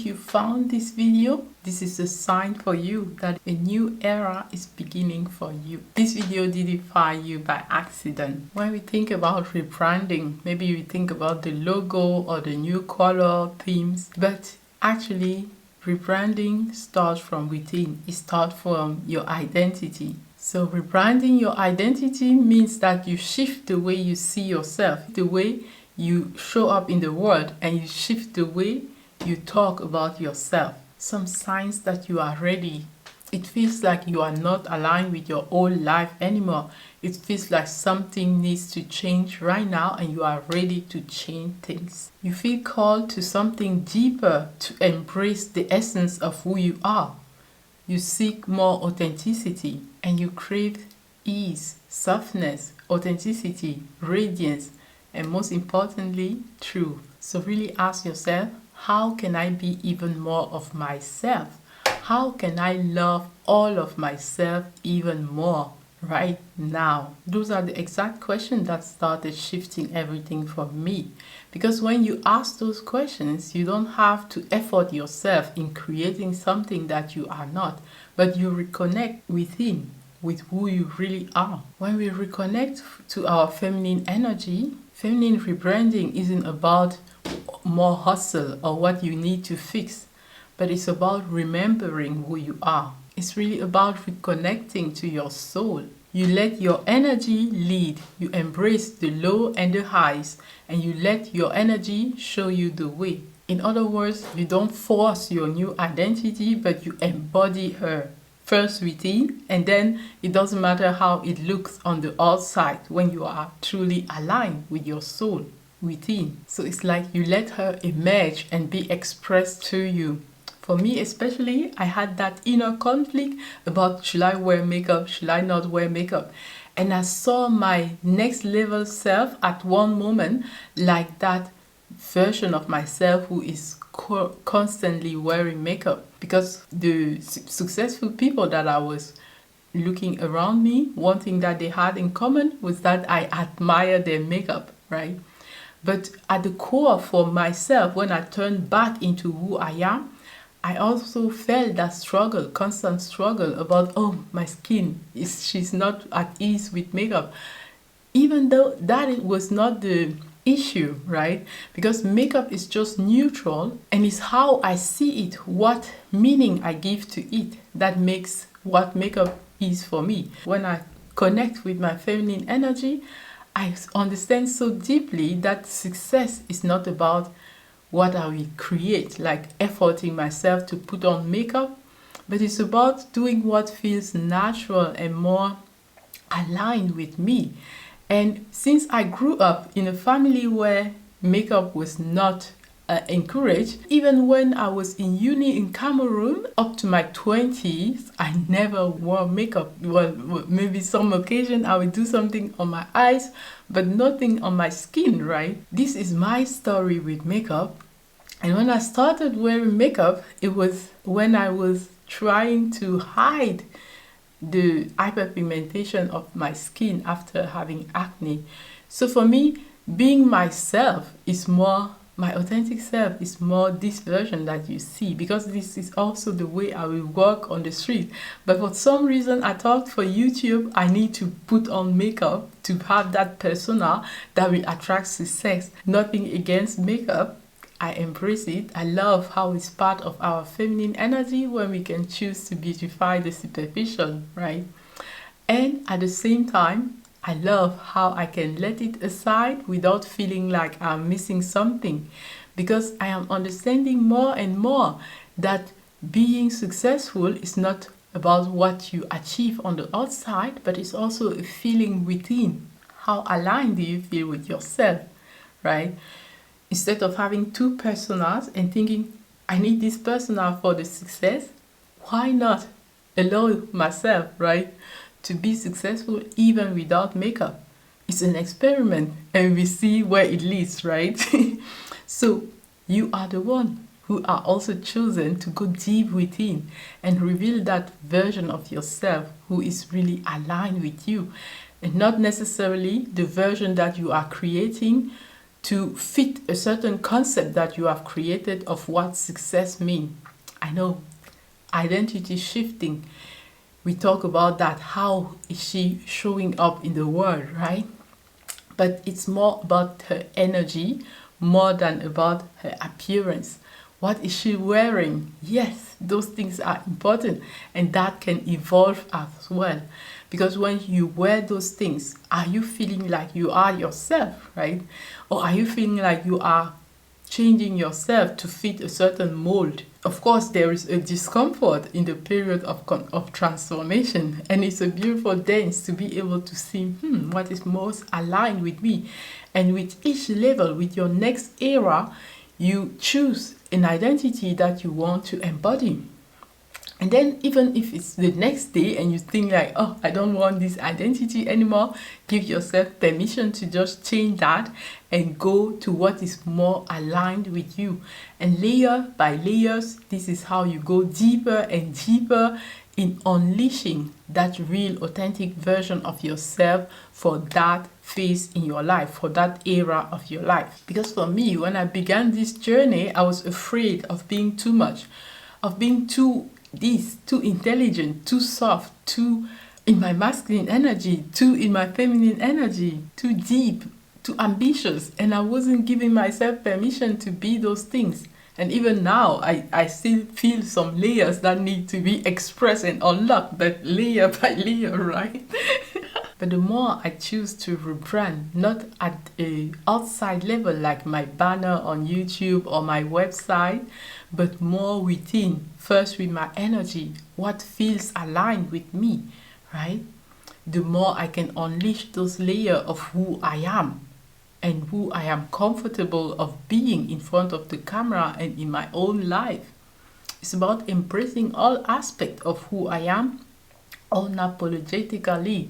you found this video, this is a sign for you that a new era is beginning for you. This video didn't find you by accident. When we think about rebranding, maybe we think about the logo or the new color themes, but actually rebranding starts from within. It starts from your identity. So rebranding your identity means that you shift the way you see yourself, the way you show up in the world, and you shift the way you talk about yourself. Some signs that you are ready. It feels like you are not aligned with your old life anymore. It feels like something needs to change right now and you are ready to change things. You feel called to something deeper, to embrace the essence of who you are. You seek more authenticity and you crave ease, softness, authenticity, radiance, and most importantly, truth. So really ask yourself, how can I be even more of myself? How can I love all of myself even more right now? Those are the exact questions that started shifting everything for me. Because when you ask those questions, you don't have to effort yourself in creating something that you are not, but you reconnect within with who you really are. When we reconnect to our feminine energy, feminine rebranding isn't about more hustle or what you need to fix, but it's about remembering who you are. It's really about reconnecting to your soul. You let your energy lead. You embrace the low and the highs, and you let your energy show you the way. In other words, you don't force your new identity, but you embody her. First within, and then it doesn't matter how it looks on the outside when you are truly aligned with your soul within. So it's like you let her emerge and be expressed to you. For me especially, I had that inner conflict about should I wear makeup, should I not wear makeup? And I saw my next level self at one moment like that version of myself who is constantly wearing makeup, because the successful people that I was looking around me, one thing that they had in common was that I admire their makeup, right? But at the core for myself, when I turned back into who I am, I also felt that struggle, constant struggle about, oh, my skin, she's not at ease with makeup. Even though that it was not the issue, right? Because makeup is just neutral and it's how I see it, what meaning I give to it that makes what makeup is for me. When I connect with my feminine energy, I understand so deeply that success is not about what I will create, like efforting myself to put on makeup, but it's about doing what feels natural and more aligned with me. And since I grew up in a family where makeup was not encouraged, even when I was in uni in Cameroon, up to my 20s, I never wore makeup. Well, maybe some occasion I would do something on my eyes, but nothing on my skin, right? This is my story with makeup. And when I started wearing makeup, it was when I was trying to hide the hyperpigmentation of my skin after having acne. So for me, being myself is more, my authentic self is more this version that you see, because this is also the way I will walk on the street. But for some reason, I thought for YouTube, I need to put on makeup to have that persona that will attract success. Nothing against makeup. I embrace it. I love how it's part of our feminine energy when we can choose to beautify the superficial, right? And at the same time, I love how I can let it aside without feeling like I'm missing something, because I am understanding more and more that being successful is not about what you achieve on the outside, but it's also a feeling within. How aligned do you feel with yourself, right? Instead of having two personas and thinking, I need this persona for the success, why not allow myself, right, to be successful even without makeup? It's an experiment and we see where it leads, right? So you are the one who are also chosen to go deep within and reveal that version of yourself who is really aligned with you, and not necessarily the version that you are creating to fit a certain concept that you have created of what success means. I know, identity shifting. We talk about that. How is she showing up in the world, right? But it's more about her energy more than about her appearance. What is she wearing? Yes, those things are important, and that can evolve as well. Because when you wear those things, are you feeling like you are yourself, right? Or are you feeling like you are changing yourself to fit a certain mold? Of course, there is a discomfort in the period of transformation, and it's a beautiful dance to be able to see what is most aligned with me. And with each level, with your next era, you choose an identity that you want to embody. And then even if it's the next day and you think like, oh, I don't want this identity anymore, give yourself permission to just change that and go to what is more aligned with you. And layer by layers, this is how you go deeper and deeper in unleashing that real authentic version of yourself for that phase in your life, for that era of your life. Because for me, when I began this journey, I was afraid of being too much, of being too intelligent, too soft, too in my masculine energy, too in my feminine energy, too deep, too ambitious. And I wasn't giving myself permission to be those things. And even now, I still feel some layers that need to be expressed and unlocked, but layer by layer, right? But the more I choose to rebrand, not at a outside level like my banner on YouTube or my website, but more within, first with my energy, what feels aligned with me, right? The more I can unleash those layers of who I am and who I am comfortable of being in front of the camera and in my own life. It's about embracing all aspects of who I am unapologetically,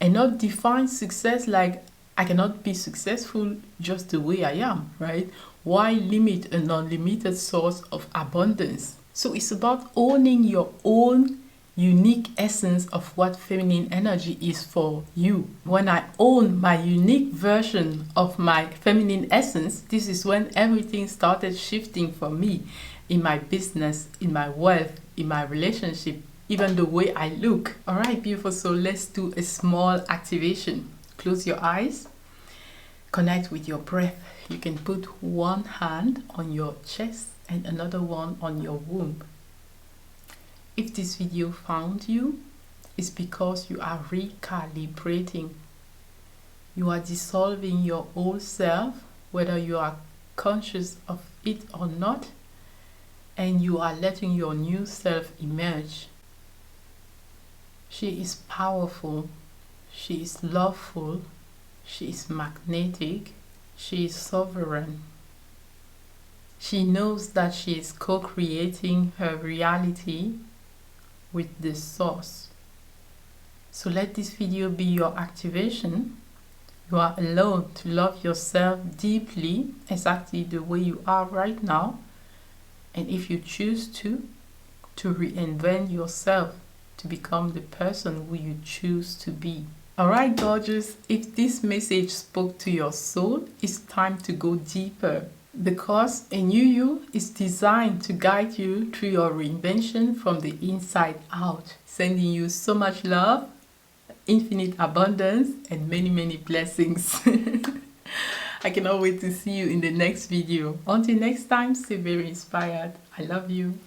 and not define success like I cannot be successful just the way I am, right? Why limit an unlimited source of abundance? So it's about owning your own unique essence of what feminine energy is for you. When I own my unique version of my feminine essence, this is when everything started shifting for me in my business, in my wealth, in my relationship, even the way I look. All right, beautiful. So let's do a small activation. Close your eyes. Connect with your breath. You can put one hand on your chest and another one on your womb. If this video found you, it's because you are recalibrating. You are dissolving your old self, whether you are conscious of it or not, and you are letting your new self emerge. She is powerful, she is loveful, she is magnetic, she is sovereign. She knows that she is co-creating her reality with the source. So let this video be your activation. You are allowed to love yourself deeply, exactly the way you are right now. And if you choose to reinvent yourself to become the person who you choose to be. Alright, gorgeous, if this message spoke to your soul, it's time to go deeper, because a new you is designed to guide you through your reinvention from the inside out. Sending you so much love, infinite abundance, and many, many blessings. I cannot wait to see you in the next video. Until next time, stay very inspired. I love you.